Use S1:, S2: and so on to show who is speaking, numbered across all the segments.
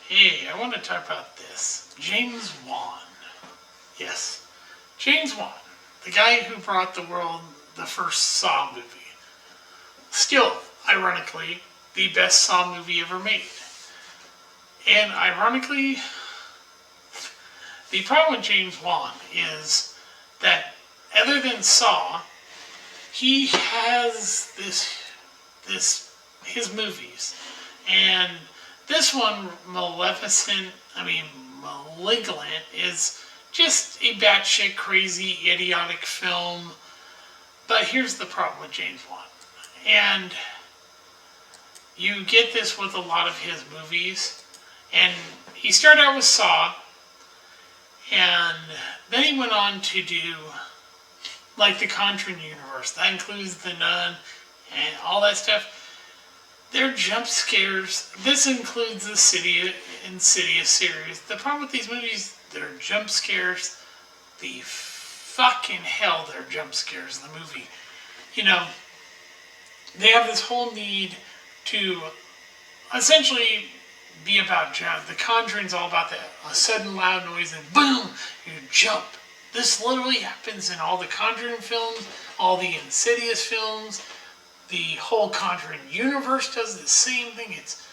S1: Hey, I want to talk about this. James Wan. Yes, James Wan, the guy who brought the world the first Saw movie. Still, ironically, the best Saw movie ever made. And ironically, the problem with James Wan is that other than Saw, he has his movies. And this one, Malignant, is just a batshit crazy, idiotic film. But here's the problem with James Wan. And you get this with a lot of his movies. And he started out with Saw, and then he went on to do like the Conjuring universe. That includes The Nun and all that stuff. They're jump scares. This includes the Insidious series. The problem with these movies, they're jump scares. The fucking hell, they're jump scares in the movie. You know, they have this whole need to essentially be about jump. The Conjuring's all about that. A sudden loud noise and boom, you jump. This literally happens in all the Conjuring films, all the Insidious films. The whole Conjuring universe does the same thing. It's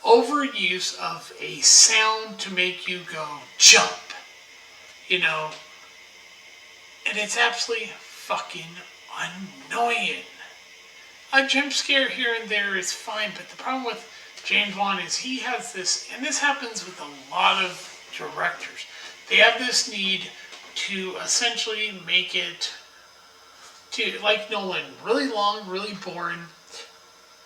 S1: overuse of a sound to make you go jump. You know, and it's absolutely fucking annoying. A jump scare here and there is fine, but the problem with James Wan is he has this, and this happens with a lot of directors. They have this need to essentially make it, to like Nolan, really long, really boring.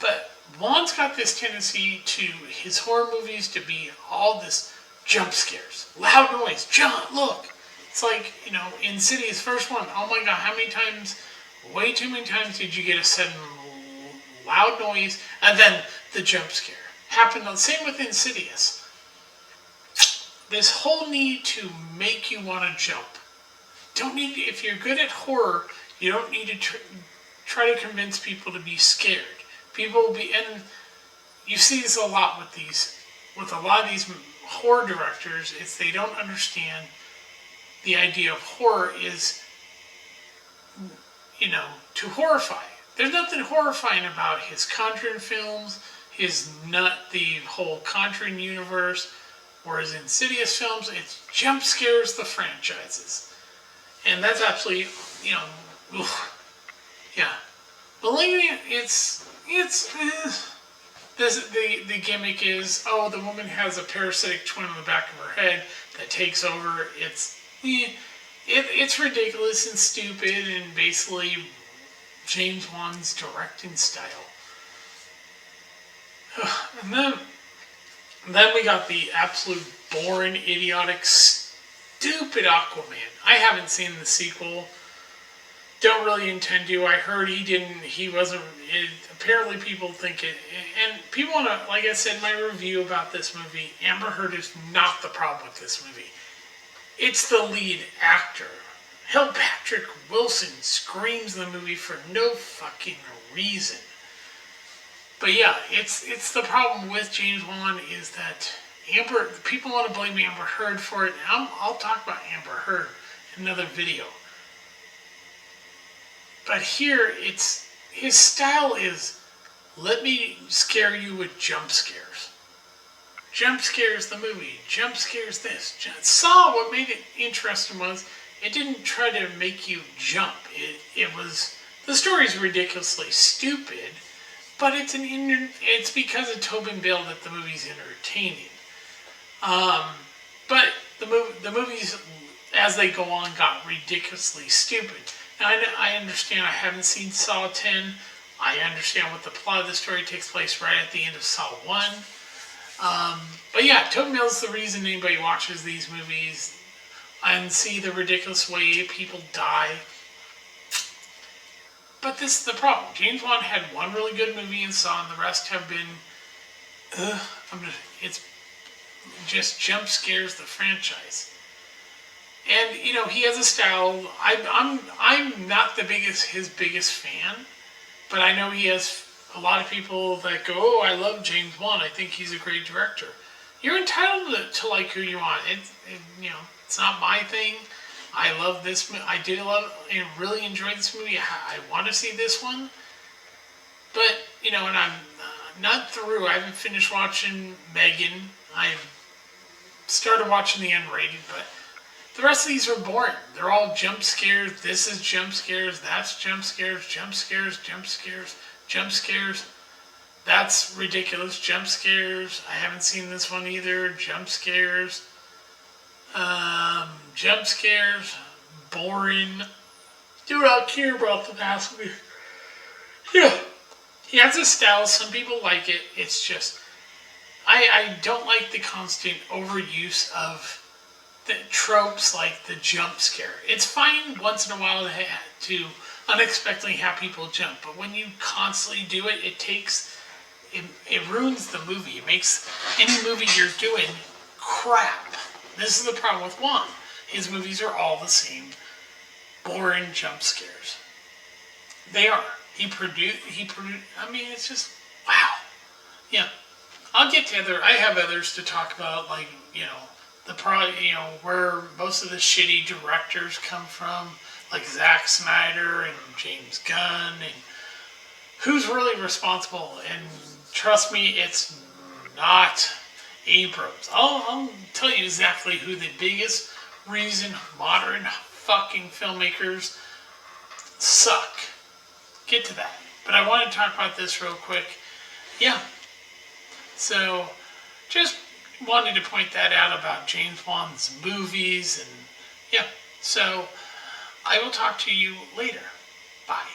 S1: But Wan's got this tendency to his horror movies to be all this jump scares, loud noise, jump, look. It's like, Insidious first one. Oh my god, how many times, way too many times did you get a sudden loud noise and then the jump scare? Happened the same with Insidious. This whole need to make you want to jump. If you're good at horror, you don't need to try to convince people to be scared. People will be, and you see this a lot with a lot of these horror directors, is they don't understand the idea of horror is, to horrify. There's nothing horrifying about his Conjuring films, the whole Conjuring universe, or his Insidious films. It jump scares the franchises. And that's absolutely, yeah. Malignant, the gimmick is, the woman has a parasitic twin on the back of her head that takes over. It's ridiculous and stupid, and basically James Wan's directing style. And then we got the absolute boring, idiotic, stupid Aquaman. I haven't seen the sequel. Don't really intend to. I heard apparently people think it, and people want to, like I said in my review about this movie, Amber Heard is not the problem with this movie. It's the lead actor. Hell, Patrick Wilson screams in the movie for no fucking reason. But yeah, it's the problem with James Wan is that people want to blame Amber Heard for it. And I'll talk about Amber Heard in another video. But here, his style is, let me scare you with jump scares. Jump scares the movie. Jump scares this. Saw, what made it interesting was, it didn't try to make you jump. The story's ridiculously stupid, but it's because of Tobin Bell that the movie's entertaining. But the movies, as they go on, got ridiculously stupid. Now, I understand, I haven't seen Saw 10. I understand what the plot of the story takes place right at the end of Saw 1. But yeah, Tobin Bell's the reason anybody watches these movies and see the ridiculous way people die. But this is the problem. James Wan had one really good movie in Saw, and the rest have been, it's just jump scares the franchise. And he has a style. I'm not his biggest fan, but I know he has a lot of people that go, I love James Wan. I think he's a great director. You're entitled to like who you want. You know, it's not my thing. I love this. I did love and really enjoyed this movie. I want to see this one, but you know, and I'm not through. I haven't finished watching Megan. I've started watching the unrated, but the rest of these are boring. They're all jump scares. This is jump scares. That's jump scares. Jump scares. Jump scares. Jump scares. That's ridiculous. Jump scares. I haven't seen this one either. Jump scares. Jump scares. Boring. Do not care about the past movie. Yeah. He has a style. Some people like it. It's just I don't like the constant overuse of the tropes like the jump scare. It's fine once in a while to unexpectedly have people jump, but when you constantly do it, it ruins the movie. It makes any movie you're doing crap. This is the problem with Juan. His movies are all the same boring jump scares. They are. I mean, it's just, wow. Yeah. I'll get to I have others to talk about, like, you know, where most of the shitty directors come from, like Zack Snyder and James Gunn, and who's really responsible. And trust me, it's not Abrams. I'll tell you exactly who the biggest reason modern fucking filmmakers suck. Get to that. But I want to talk about this real quick. Yeah. So, just wanted to point that out about James Wan's movies, and yeah. So, I will talk to you later. Bye.